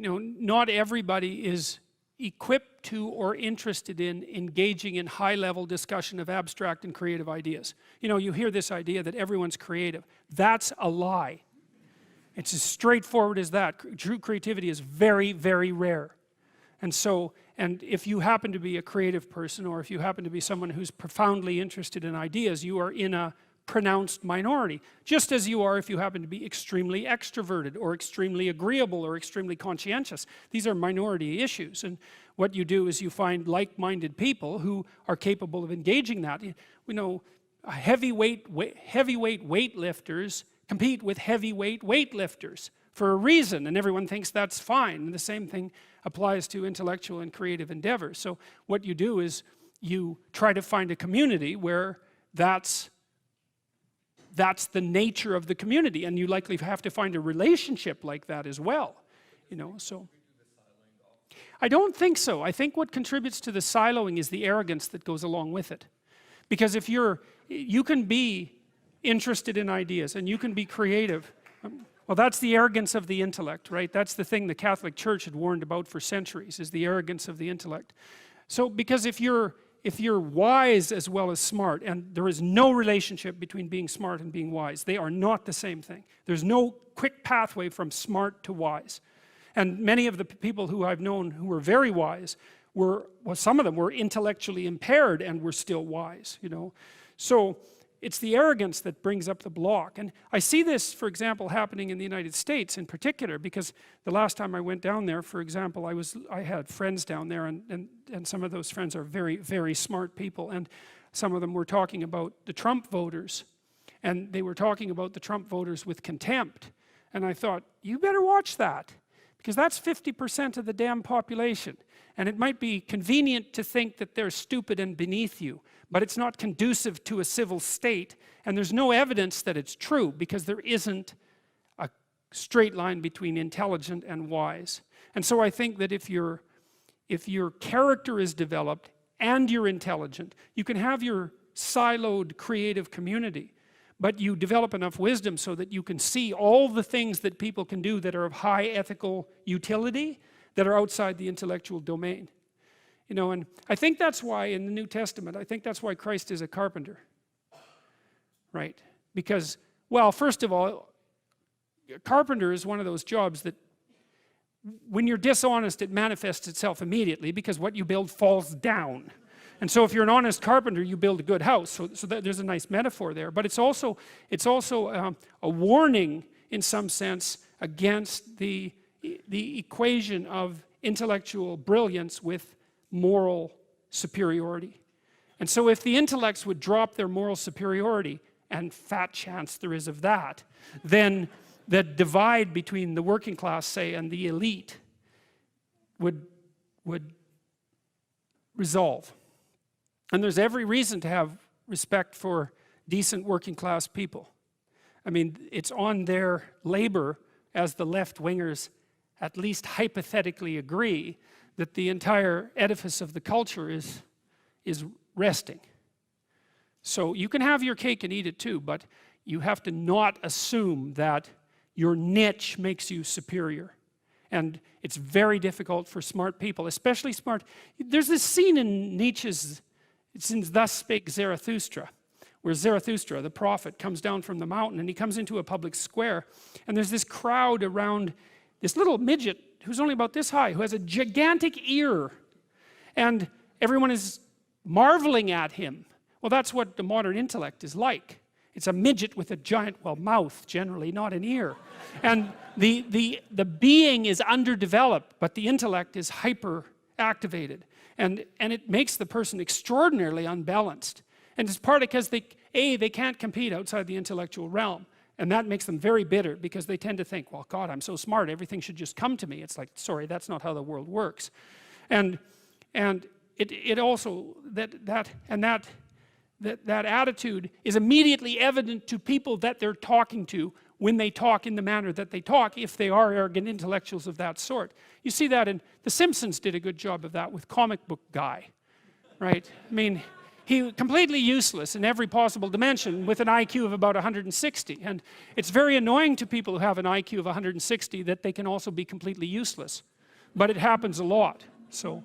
not everybody is equipped to or interested in engaging in high-level discussion of abstract and creative ideas. You hear this idea that everyone's creative. That's a lie. It's as straightforward as that. True creativity is very, very rare. And if you happen to be a creative person, or if you happen to be someone who's profoundly interested in ideas, you are in a pronounced minority, just as you are if you happen to be extremely extroverted or extremely agreeable or extremely conscientious. These are minority issues, and what you do is you find like-minded people who are capable of engaging that. Heavyweight weightlifters compete with heavyweight weightlifters for a reason, and everyone thinks that's fine. And the same thing applies to intellectual and creative endeavors. So what you do is you try to find a community where that's the nature of the community, and you likely have to find a relationship like that as well. So I don't think so. I think what contributes to the siloing is the arrogance that goes along with it. Because if you can be interested in ideas and you can be creative, well, that's the arrogance of the intellect, right? That's the thing the Catholic Church had warned about for centuries, is the arrogance of the intellect. So because if you're wise as well as smart, and there is no relationship between being smart and being wise, they are not the same thing. There's no quick pathway from smart to wise. And many of the people who I've known who were very wise some of them were intellectually impaired and were still wise, So it's the arrogance that brings up the block. And I see this, for example, happening in the United States in particular, because the last time I went down there, for example, I had friends down there, and some of those friends are very, very smart people, and some of them were talking about the Trump voters, and they were talking about the Trump voters with contempt. And I thought, you better watch that, because that's 50% of the damn population. And it might be convenient to think that they're stupid and beneath you, but it's not conducive to a civil state, and there's no evidence that it's true, because there isn't a straight line between intelligent and wise. And so I think that if your character is developed and you're intelligent, you can have your siloed creative community, but you develop enough wisdom so that you can see all the things that people can do that are of high ethical utility that are outside the intellectual domain. And I think that's why in the New Testament, I think that's why Christ is a carpenter. Right? Because, well, first of all, a carpenter is one of those jobs that when you're dishonest, it manifests itself immediately, because what you build falls down. And so if you're an honest carpenter, you build a good house. So there's a nice metaphor there. But it's also a warning, in some sense, against the equation of intellectual brilliance with moral superiority. And so if the intellects would drop their moral superiority, and fat chance there is of that, then the divide between the working class, say, and the elite would resolve. And there's every reason to have respect for decent working class people. I mean, it's on their labor, as the left-wingers at least hypothetically agree, that the entire edifice of the culture is resting. So you can have your cake and eat it too, but you have to not assume that your niche makes you superior. And it's very difficult for smart people, especially smart. There's this scene in Nietzsche's, it's in Thus Spake Zarathustra, where Zarathustra, the prophet, comes down from the mountain, and he comes into a public square, and there's this crowd around this little midget who's only about this high, who has a gigantic ear, and everyone is marveling at him. Well, that's what the modern intellect is like. It's a midget with a giant, well, mouth generally, not an ear. And the being is underdeveloped, but the intellect is hyper activated. And it makes the person extraordinarily unbalanced. And it's partly because they can't compete outside the intellectual realm. And that makes them very bitter, because they tend to think, well, God, I'm so smart, everything should just come to me. It's like, sorry, that's not how the world works. And it also, that attitude is immediately evident to people that they're talking to when they talk in the manner that they talk, if they are arrogant intellectuals of that sort. You see that in The Simpsons did a good job of that with Comic Book Guy, right? I mean, he completely useless in every possible dimension with an IQ of about 160. And it's very annoying to people who have an IQ of 160 that they can also be completely useless. but it happens a lot. So